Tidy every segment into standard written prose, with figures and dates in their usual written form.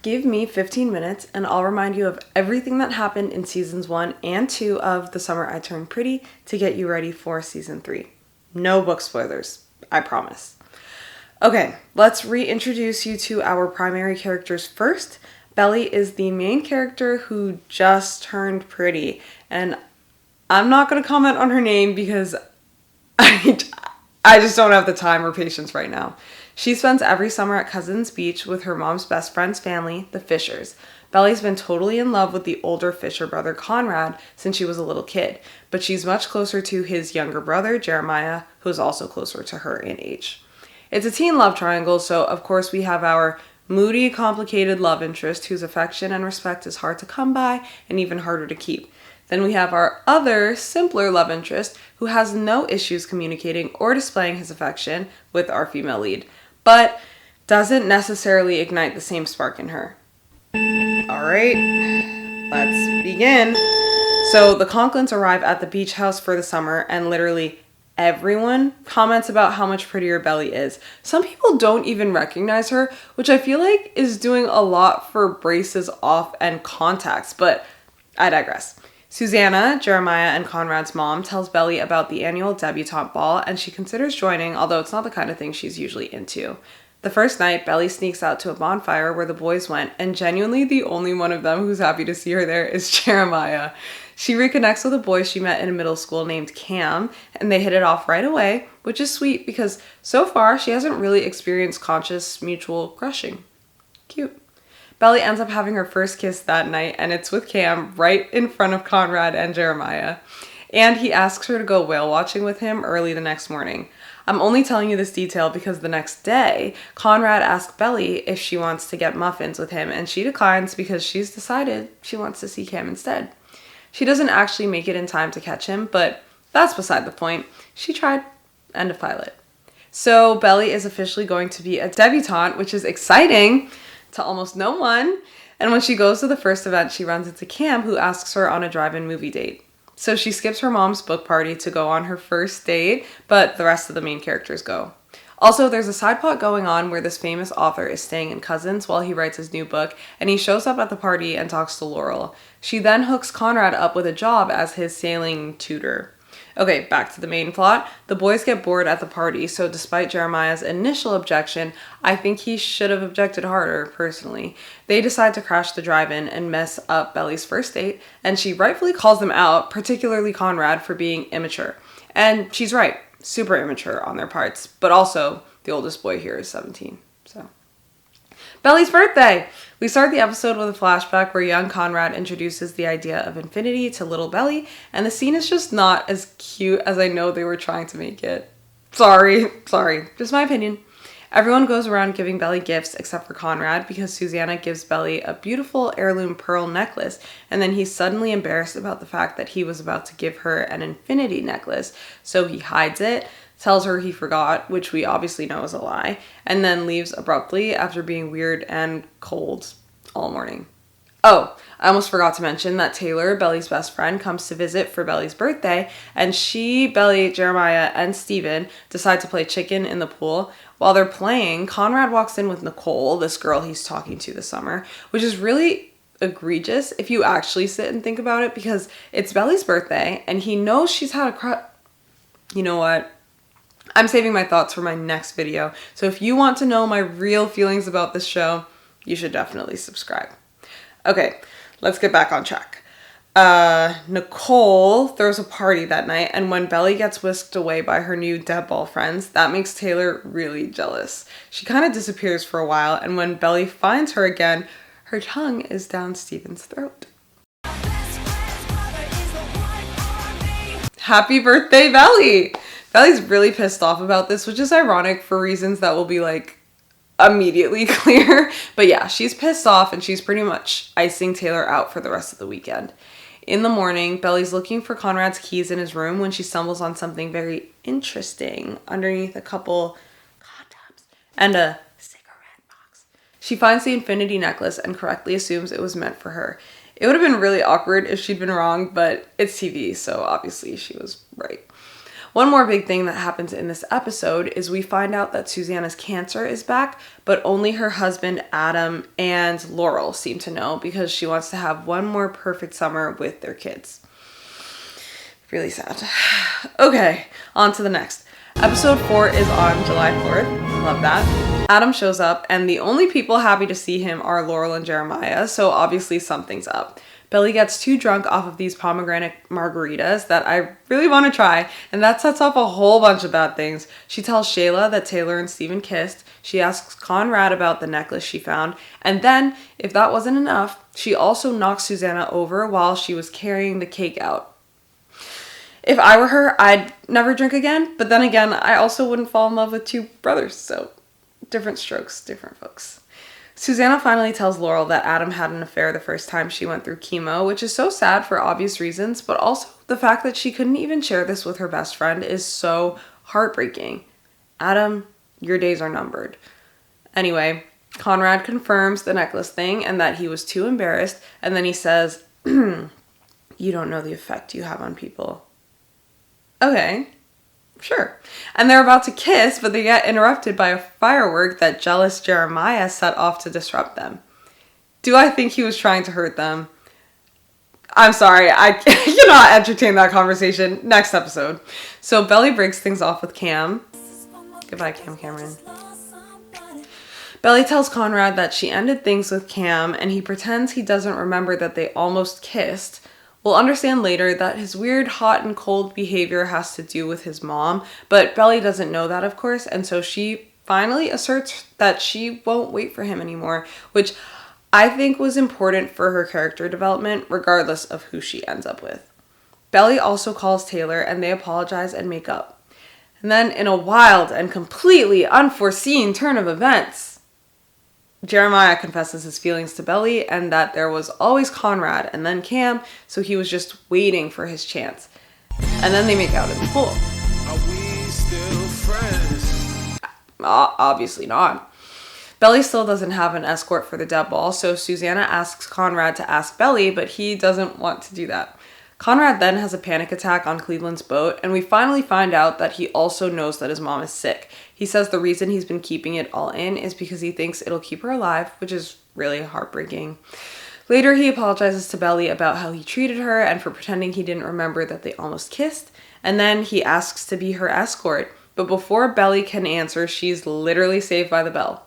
Give me 15 minutes and I'll remind you of everything that happened in seasons 1 and 2 of The Summer I Turned Pretty to get you ready for season 3. No book spoilers, I promise. Okay, let's reintroduce you to our primary characters first. Belly is the main character who just turned pretty, and I'm not going to comment on her name because I just don't have the time or patience right now. She spends every summer at Cousins Beach with her mom's best friend's family, the Fishers. Belly's been totally in love with the older Fisher brother Conrad since she was a little kid, but she's much closer to his younger brother, Jeremiah, who's also closer to her in age. It's a teen love triangle, so of course we have our moody, complicated love interest whose affection and respect is hard to come by and even harder to keep. Then we have our other, simpler love interest who has no issues communicating or displaying his affection with our female lead, but doesn't necessarily ignite the same spark in her. Alright, let's begin. So the Conklins arrive at the beach house for the summer, and literally everyone comments about how much prettier Belly is. Some people don't even recognize her, which I feel like is doing a lot for braces off and contacts, but I digress. Susanna, Jeremiah, and Conrad's mom tells Belly about the annual debutante ball, and she considers joining, although it's not the kind of thing she's usually into. The first night, Belly sneaks out to a bonfire where the boys went, and genuinely the only one of them who's happy to see her there is Jeremiah. She reconnects with a boy she met in middle school named Cam, and they hit it off right away, which is sweet because so far she hasn't really experienced conscious mutual crushing. Cute. Belly ends up having her first kiss that night, and it's with Cam right in front of Conrad and Jeremiah. And he asks her to go whale watching with him early the next morning. I'm only telling you this detail because the next day, Conrad asks Belly if she wants to get muffins with him, and she declines because she's decided she wants to see Cam instead. She doesn't actually make it in time to catch him, but that's beside the point. She tried. End of pilot. So Belly is officially going to be a debutante, which is exciting to almost no one. And when she goes to the first event, she runs into Cam, who asks her on a drive-in movie date. So she skips her mom's book party to go on her first date, but the rest of the main characters go. Also, there's a side plot going on where this famous author is staying in Cousins while he writes his new book, and he shows up at the party and talks to Laurel. She then hooks Conrad up with a job as his sailing tutor. Okay, back to the main plot. The boys get bored at the party, so despite Jeremiah's initial objection, I think he should have objected harder, personally. They decide to crash the drive-in and mess up Belly's first date, and she rightfully calls them out, particularly Conrad, for being immature. And she's right, super immature on their parts, but also the oldest boy here is 17, so. Belly's birthday! We start the episode with a flashback where young Conrad introduces the idea of infinity to little Belly, and the scene is just not as cute as I know they were trying to make it. Sorry, just my opinion. Everyone goes around giving Belly gifts except for Conrad because Susanna gives Belly a beautiful heirloom pearl necklace, and then he's suddenly embarrassed about the fact that he was about to give her an infinity necklace, so he hides it, tells her he forgot, which we obviously know is a lie, and then leaves abruptly after being weird and cold all morning. Oh, I almost forgot to mention that Taylor, Belly's best friend, comes to visit for Belly's birthday, and she, Belly, Jeremiah, and Steven decide to play chicken in the pool. While they're playing, Conrad walks in with Nicole, this girl he's talking to this summer, which is really egregious if you actually sit and think about it because it's Belly's birthday, and he knows she's had a crush. You know what? I'm saving my thoughts for my next video, so if you want to know my real feelings about this show, you should definitely subscribe. Okay, let's get back on track. Nicole throws a party that night, and when Belly gets whisked away by her new deadball friends, that makes Taylor really jealous. She kind of disappears for a while, and when Belly finds her again, her tongue is down Steven's throat. Happy birthday, Belly! Belly's really pissed off about this, which is ironic for reasons that will be like immediately clear. But yeah, she's pissed off and she's pretty much icing Taylor out for the rest of the weekend. In the morning, Belly's looking for Conrad's keys in his room when she stumbles on something very interesting underneath a couple condoms and a cigarette box. She finds the infinity necklace and correctly assumes it was meant for her. It would have been really awkward if she'd been wrong, but it's TV, so obviously she was right. One more big thing that happens in this episode is we find out that Susanna's cancer is back, but only her husband Adam and Laurel seem to know because she wants to have one more perfect summer with their kids. Really sad. Okay, on to the next. Episode 4 is on July 4th. Love that. Adam shows up, and the only people happy to see him are Laurel and Jeremiah, so obviously something's up. Belly gets too drunk off of these pomegranate margaritas that I really want to try, and that sets off a whole bunch of bad things. She tells Shayla that Taylor and Steven kissed. She asks Conrad about the necklace she found, and then, if that wasn't enough, she also knocks Susanna over while she was carrying the cake out. If I were her, I'd never drink again, but then again, I also wouldn't fall in love with two brothers, so different strokes, different folks. Susanna finally tells Laurel that Adam had an affair the first time she went through chemo, which is so sad for obvious reasons, but also the fact that she couldn't even share this with her best friend is so heartbreaking. Adam, your days are numbered. Anyway, Conrad confirms the necklace thing and that he was too embarrassed, and then he says, "You don't know the effect you have on people." Okay. Sure. And they're about to kiss, but they get interrupted by a firework that jealous Jeremiah set off to disrupt them. Do I think he was trying to hurt them? I'm sorry, I cannot entertain that conversation. Next episode. So Belly breaks things off with Cam. Goodbye, Cam Cameron. Belly tells Conrad that she ended things with Cam, and he pretends he doesn't remember that they almost kissed. We'll understand later that his weird hot and cold behavior has to do with his mom, but Belly doesn't know that, of course, and so she finally asserts that she won't wait for him anymore, which I think was important for her character development, regardless of who she ends up with. Belly also calls Taylor, and they apologize and make up. And then, in a wild and completely unforeseen turn of events, Jeremiah confesses his feelings to Belly and that there was always Conrad and then Cam, so he was just waiting for his chance. And then they make out in the pool. Are we still friends? Obviously not. Belly still doesn't have an escort for the dead ball, so Susanna asks Conrad to ask Belly, but he doesn't want to do that. Conrad then has a panic attack on Cleveland's boat, and we finally find out that he also knows that his mom is sick. He says the reason he's been keeping it all in is because he thinks it'll keep her alive, which is really heartbreaking. Later, he apologizes to Belly about how he treated her and for pretending he didn't remember that they almost kissed, and then he asks to be her escort. But before Belly can answer, she's literally saved by the bell.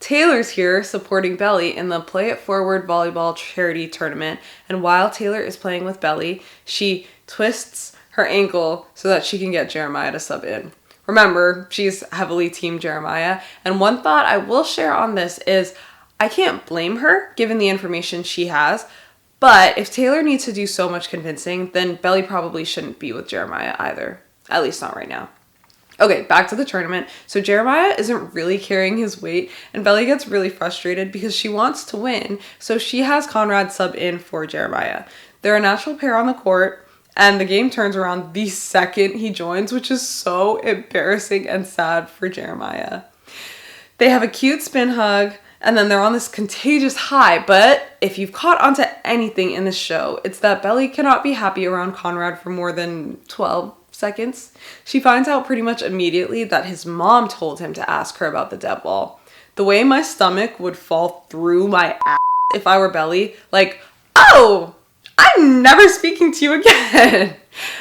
Taylor's here supporting Belly in the Play It Forward volleyball charity tournament, and while Taylor is playing with Belly, she twists her ankle so that she can get Jeremiah to sub in. Remember, she's heavily Team Jeremiah, and one thought I will share on this is I can't blame her given the information she has, but if Taylor needs to do so much convincing, then Belly probably shouldn't be with Jeremiah either, at least not right now. Okay, back to the tournament. So Jeremiah isn't really carrying his weight, and Belly gets really frustrated because she wants to win, so she has Conrad sub in for Jeremiah. They're a natural pair on the court, and the game turns around the second he joins, which is so embarrassing and sad for Jeremiah. They have a cute spin hug, and then they're on this contagious high, but if you've caught onto anything in this show, it's that Belly cannot be happy around Conrad for more than 12 seconds. She finds out pretty much immediately that his mom told him to ask her about the dead ball. The way my stomach would fall through my ass if I were Belly, like, oh, I'm never speaking to you again.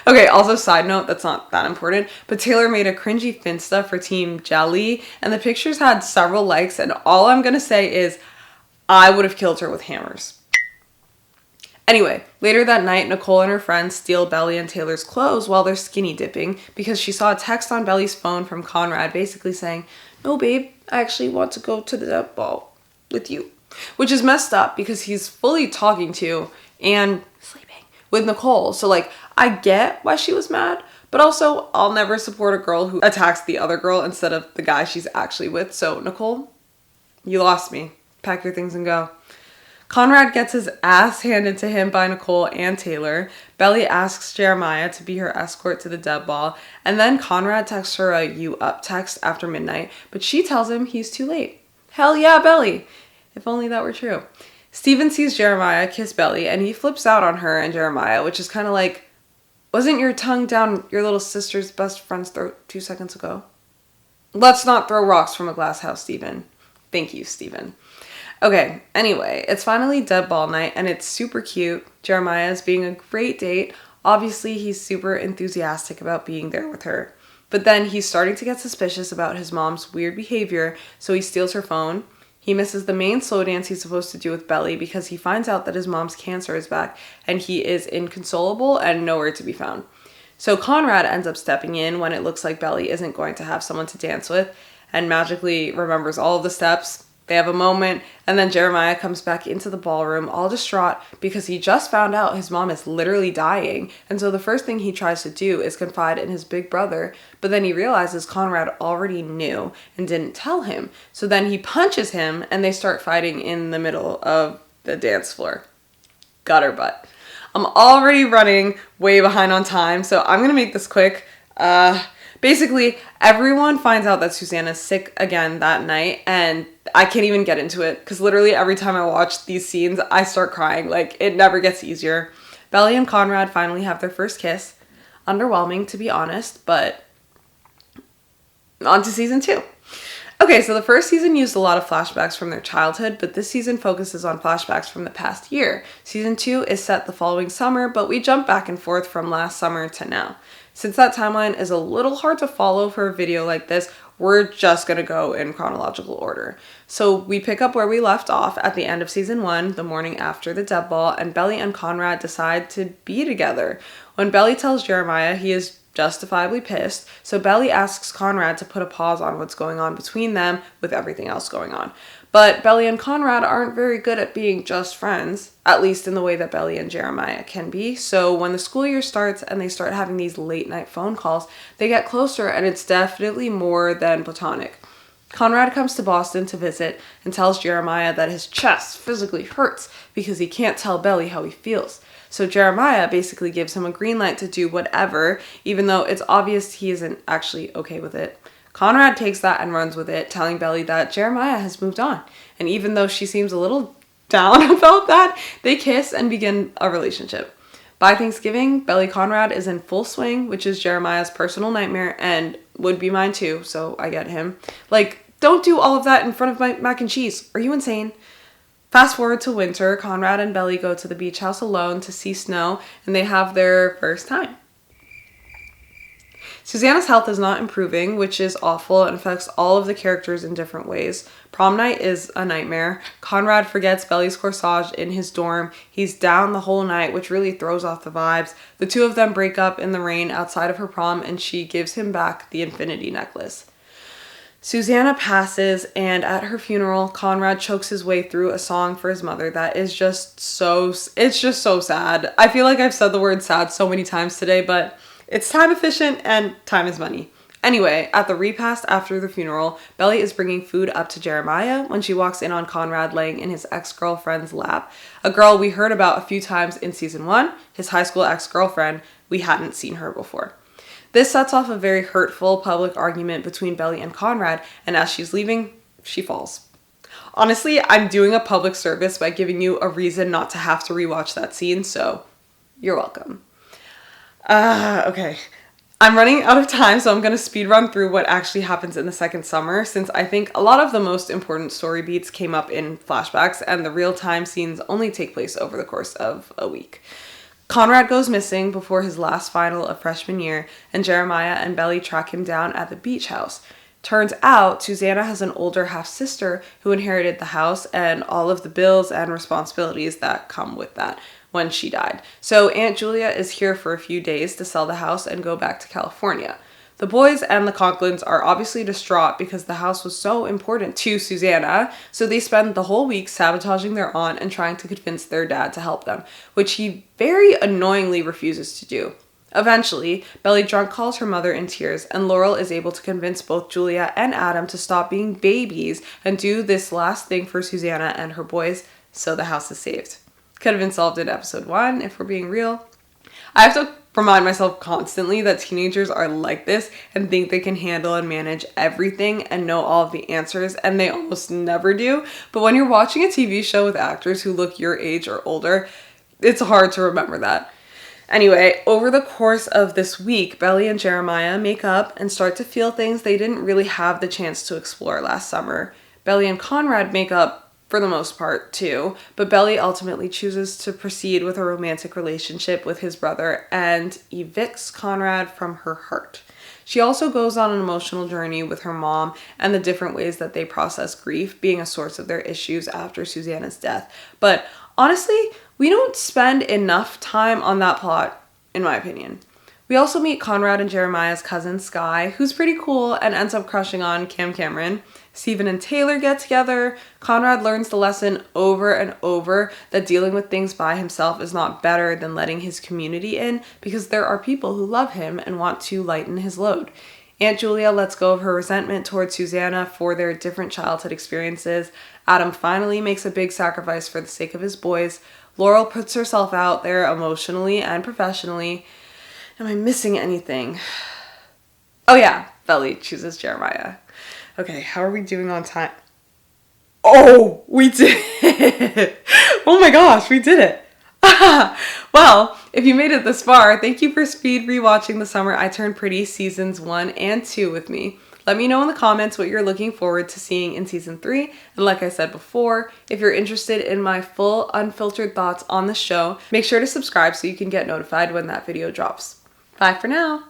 Okay, also side note, that's not that important, but Taylor made a cringy Finsta for Team Jelly, and the pictures had several likes, and all I'm gonna say is I would have killed her with hammers. Anyway, later that night, Nicole and her friends steal Belly and Taylor's clothes while they're skinny dipping because she saw a text on Belly's phone from Conrad basically saying, "No, babe, I actually want to go to the dead ball with you," which is messed up because he's fully talking to and sleeping with Nicole. So, like, I get why she was mad, but also I'll never support a girl who attacks the other girl instead of the guy she's actually with. So, Nicole, you lost me. Pack your things and go. Conrad gets his ass handed to him by Nicole and Taylor. Belly asks Jeremiah to be her escort to the dead ball, and then Conrad texts her a "you up" text after midnight, but she tells him he's too late. Hell yeah, Belly! If only that were true. Steven sees Jeremiah kiss Belly, and he flips out on her and Jeremiah, which is kind of like, Wasn't your tongue down your little sister's best friend's throat 2 seconds ago? Let's not throw rocks from a glass house, Stephen. Thank you, Stephen. Okay, anyway, it's finally dead ball night and it's super cute. Jeremiah is being a great date. Obviously, he's super enthusiastic about being there with her. But then he's starting to get suspicious about his mom's weird behavior, so he steals her phone. He misses the main slow dance he's supposed to do with Belly because he finds out that his mom's cancer is back and he is inconsolable and nowhere to be found. So Conrad ends up stepping in when it looks like Belly isn't going to have someone to dance with and magically remembers all of the steps. They have a moment, and then Jeremiah comes back into the ballroom all distraught because he just found out his mom is literally dying, and so the first thing he tries to do is confide in his big brother, but then he realizes Conrad already knew and didn't tell him, so then he punches him, and they start fighting in the middle of the dance floor. Gutter butt. I'm already running way behind on time, so I'm gonna make this quick. Basically, everyone finds out that Susanna's sick again that night, and I can't even get into it, because literally every time I watch these scenes, I start crying. Like, it never gets easier. Belly and Conrad finally have their first kiss. Underwhelming, to be honest, but on to season 2. Okay, so the first season used a lot of flashbacks from their childhood, but this season focuses on flashbacks from the past year. Season 2 is set the following summer, but we jump back and forth from last summer to now. Since that timeline is a little hard to follow for a video like this, we're just going to go in chronological order. So we pick up where we left off at the end of season 1, the morning after the dead ball, and Belly and Conrad decide to be together. When Belly tells Jeremiah, he is justifiably pissed, so Belly asks Conrad to put a pause on what's going on between them with everything else going on. But Belly and Conrad aren't very good at being just friends, at least in the way that Belly and Jeremiah can be. So when the school year starts and they start having these late night phone calls, they get closer and it's definitely more than platonic. Conrad comes to Boston to visit and tells Jeremiah that his chest physically hurts because he can't tell Belly how he feels. So Jeremiah basically gives him a green light to do whatever, even though it's obvious he isn't actually okay with it. Conrad takes that and runs with it, telling Belly that Jeremiah has moved on. And even though she seems a little down about that, they kiss and begin a relationship. By Thanksgiving, Belly Conrad is in full swing, which is Jeremiah's personal nightmare and would be mine too, so I get him. Like, don't do all of that in front of my mac and cheese. Are you insane? Fast forward to winter, Conrad and Belly go to the beach house alone to see snow, and they have their first time. Susanna's health is not improving, which is awful and affects all of the characters in different ways. Prom night is a nightmare. Conrad forgets Belly's corsage in his dorm. He's down the whole night, which really throws off the vibes. The two of them break up in the rain outside of her prom, and she gives him back the infinity necklace. Susanna passes, and at her funeral, Conrad chokes his way through a song for his mother that is it's just so sad. I feel like I've said the word sad so many times today, but it's time efficient and time is money. Anyway, at the repast after the funeral, Belly is bringing food up to Jeremiah when she walks in on Conrad laying in his ex-girlfriend's lap. A girl we heard about a few times in season 1, his high school ex-girlfriend. We hadn't seen her before. This sets off a very hurtful public argument between Belly and Conrad, and as she's leaving, she falls. Honestly, I'm doing a public service by giving you a reason not to have to rewatch that scene, so you're welcome. Okay. I'm running out of time, so I'm going to speed run through what actually happens in the second summer, since I think a lot of the most important story beats came up in flashbacks, and the real-time scenes only take place over the course of a week. Conrad goes missing before his last final of freshman year, and Jeremiah and Belly track him down at the beach house. Turns out, Susanna has an older half-sister who inherited the house and all of the bills and responsibilities that come with that when she died. So Aunt Julia is here for a few days to sell the house and go back to California. The boys and the Conklins are obviously distraught because the house was so important to Susanna, so they spend the whole week sabotaging their aunt and trying to convince their dad to help them, which he very annoyingly refuses to do. Eventually, Belly drunk calls her mother in tears, and Laurel is able to convince both Julia and Adam to stop being babies and do this last thing for Susanna and her boys, so the house is saved. Could have been solved in episode 1, if we're being real. I have to remind myself constantly that teenagers are like this and think they can handle and manage everything and know all of the answers, and they almost never do. But when you're watching a TV show with actors who look your age or older, it's hard to remember that. Anyway, over the course of this week, Belly and Jeremiah make up and start to feel things they didn't really have the chance to explore last summer. Belly and Conrad make up for the most part too, but Belly ultimately chooses to proceed with a romantic relationship with his brother and evicts Conrad from her heart. She also goes on an emotional journey with her mom and the different ways that they process grief being a source of their issues after Susanna's death. But honestly, we don't spend enough time on that plot, in my opinion. We also meet Conrad and Jeremiah's cousin Sky, who's pretty cool and ends up crushing on Cam Cameron. Stephen and Taylor get together. Conrad learns the lesson over and over that dealing with things by himself is not better than letting his community in, because there are people who love him and want to lighten his load. Aunt Julia lets go of her resentment towards Susanna for their different childhood experiences. Adam finally makes a big sacrifice for the sake of his boys. Laurel puts herself out there emotionally and professionally. Am I missing anything? Oh yeah, Belly chooses Jeremiah. Okay, how are we doing on time? Oh, we did it! Oh my gosh, we did it! Well, if you made it this far, thank you for speed rewatching The Summer I Turned Pretty Seasons 1 and 2 with me. Let me know in the comments what you're looking forward to seeing in Season 3. And like I said before, if you're interested in my full, unfiltered thoughts on the show, make sure to subscribe so you can get notified when that video drops. Bye for now!